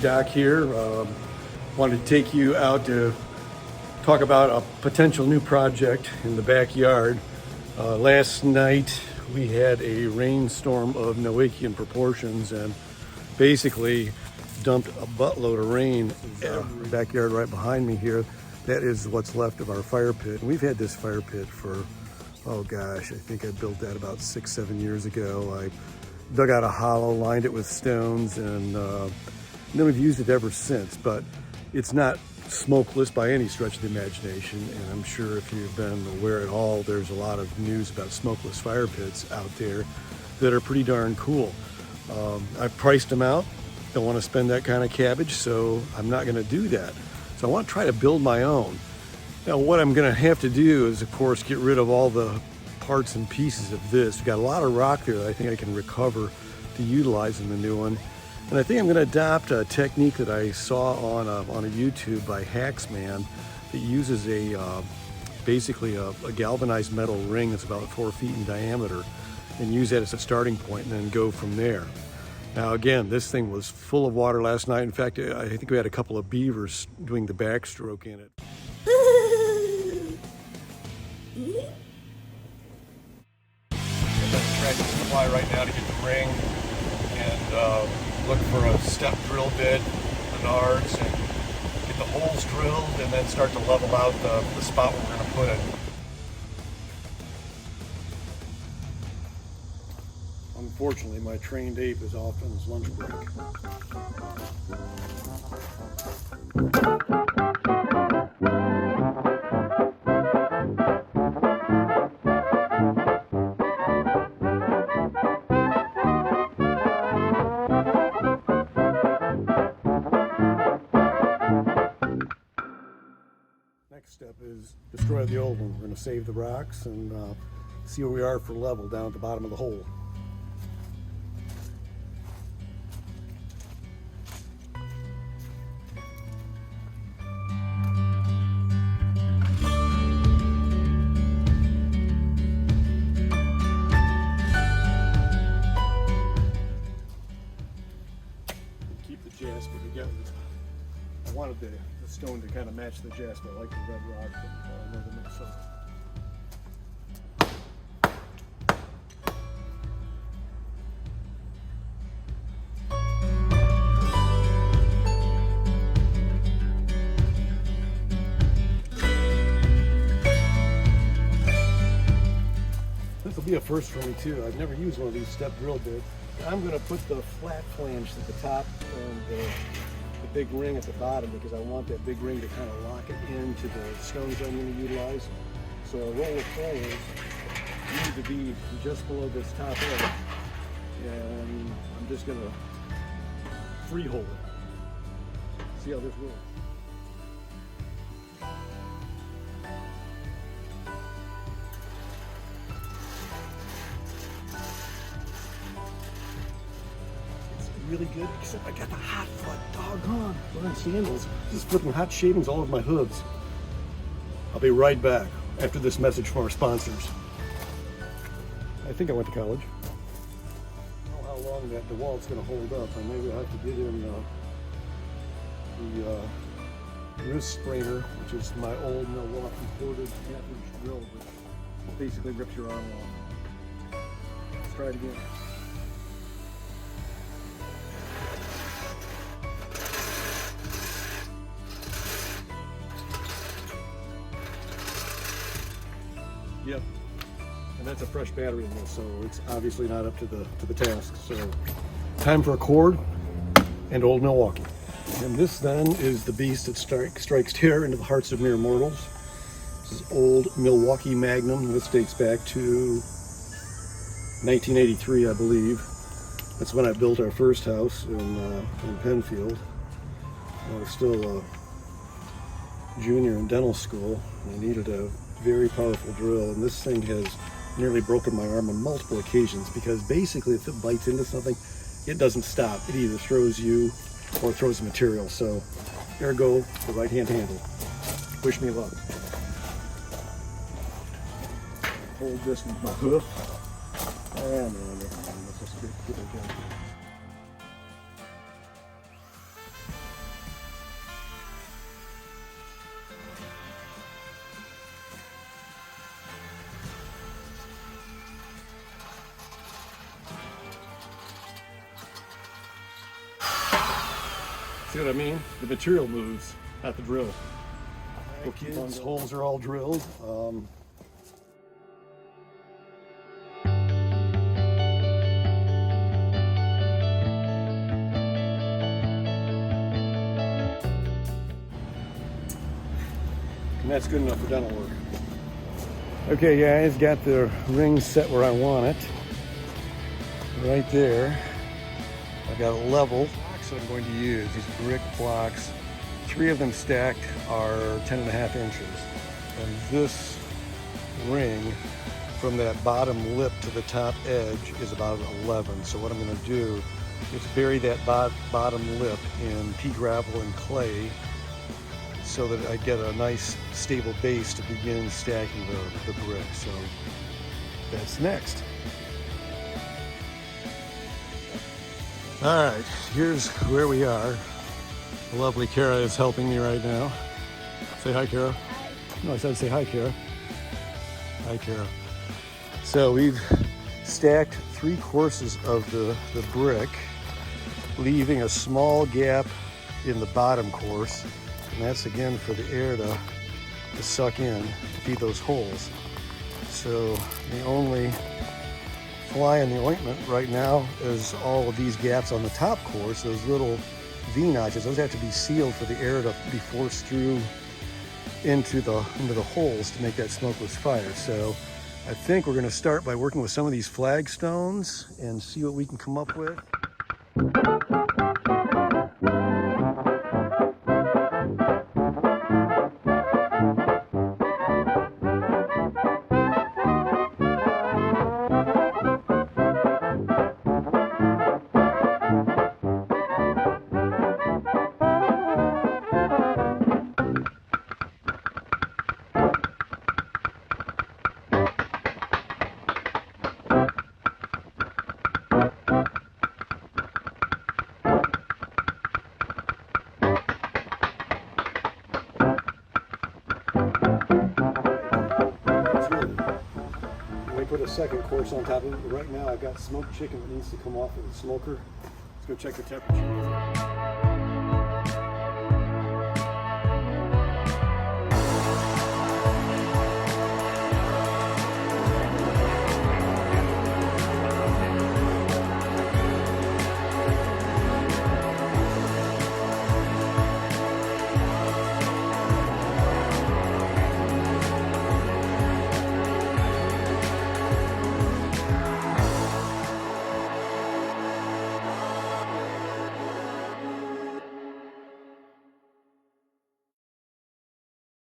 Doc here. Wanted to take you out to talk about a potential new project in the backyard. Last night we had a rainstorm of Noachian proportions and basically dumped a buttload of rain in the backyard right behind me here. That is what's left of our fire pit. And we've had this fire pit for, oh gosh, I think I built that about 6-7 years ago. I dug out a hollow, lined it with stones, and then we've used it ever since. But it's not smokeless by any stretch of the imagination, and I'm sure if you've been aware at all, there's a lot of news about smokeless fire pits out there that are pretty darn cool. I've priced them out. Don't want to spend that kind of cabbage, so I'm not going to do that. So I want to try to build my own. Now what I'm going to have to do is, of course, get rid of all the parts and pieces of this. We've got a lot of rock there that I think I can recover to utilize in the new one. And I think I'm going to adopt a technique that I saw on a YouTube by Hacksman that uses basically a galvanized metal ring that's about 4 feet in diameter, and use that as a starting point and then go from there. Now again, this thing was full of water last night. In fact, I think we had a couple of beavers doing the backstroke in it. Tractor supply right now to get the ring and look for a step drill bit, Menards, and get the holes drilled and then start to level out the spot where we're going to put it. Unfortunately, my trained ape is off on his lunch break. Next step is destroy the old one. We're going to save the rocks and see where we are for level down at the bottom of the hole. Keep the jasper together. I wanted the stone to kind of match the jasper. I like the red rock from northern Minnesota. This will be a first for me too. I've never used one of these step drill bits. I'm going to put the flat flange at the top and the big ring at the bottom because I want that big ring to kind of lock it into the stones I'm going to utilize. So a roll of holes need to be just below this top edge, and I'm just going to free hole it. See how this rolls. Really good, except I got the hot foot, doggone. Wearing sandals, just flipping hot shavings all over my hooves. I'll be right back after this message from our sponsors. I think I went to college. I don't know how long the walt's going to hold up, and maybe I'll have to get in the wrist sprainer, which is my old Milwaukee corded half-inch drill, which basically rips your arm off. Let's try it again. Yep, and that's a fresh battery in this, so it's obviously not up to the task. So, time for a cord and old Milwaukee. And this then is the beast that strikes terror into the hearts of mere mortals. This is old Milwaukee Magnum. This dates back to 1983, I believe. That's when I built our first house in Penfield. I was still a junior in dental school. I needed a very powerful drill, and this thing has nearly broken my arm on multiple occasions because basically if it bites into something, it doesn't stop. It either throws you or throws the material. So ergo, the right hand handle. Wish me luck. Hold this with my hoof. And let's just get it down. See what I mean? The material moves, not the drill. We'll keep on. Holes are all drilled. And that's good enough for dental work. Okay guys, got the ring set where I want it. Right there. I've got a level blocks I'm going to use. These brick blocks, 3 of them stacked are 10.5 inches. And this ring from that bottom lip to the top edge is about 11. So what I'm going to do is bury that bottom lip in pea gravel and clay so that I get a nice stable base to begin stacking the brick. So that's next. All right, here's where we are. The lovely Kara is helping me right now. Say hi, Kara. Hi. No, I said say hi, Kara. Hi, Kara. So we've stacked 3 courses of the brick, leaving a small gap in the bottom course. And that's again for the air to suck in, to feed those holes. So the only fly in the ointment right now is all of these gaps on the top course, those little V notches. Those have to be sealed for the air to be forced through into the holes to make that smokeless fire. So I think we're going to start by working with some of these flagstones and see what we can come up with. Put a second course on top of it. Right now I've got smoked chicken that needs to come off of the smoker. Let's go check the temperature.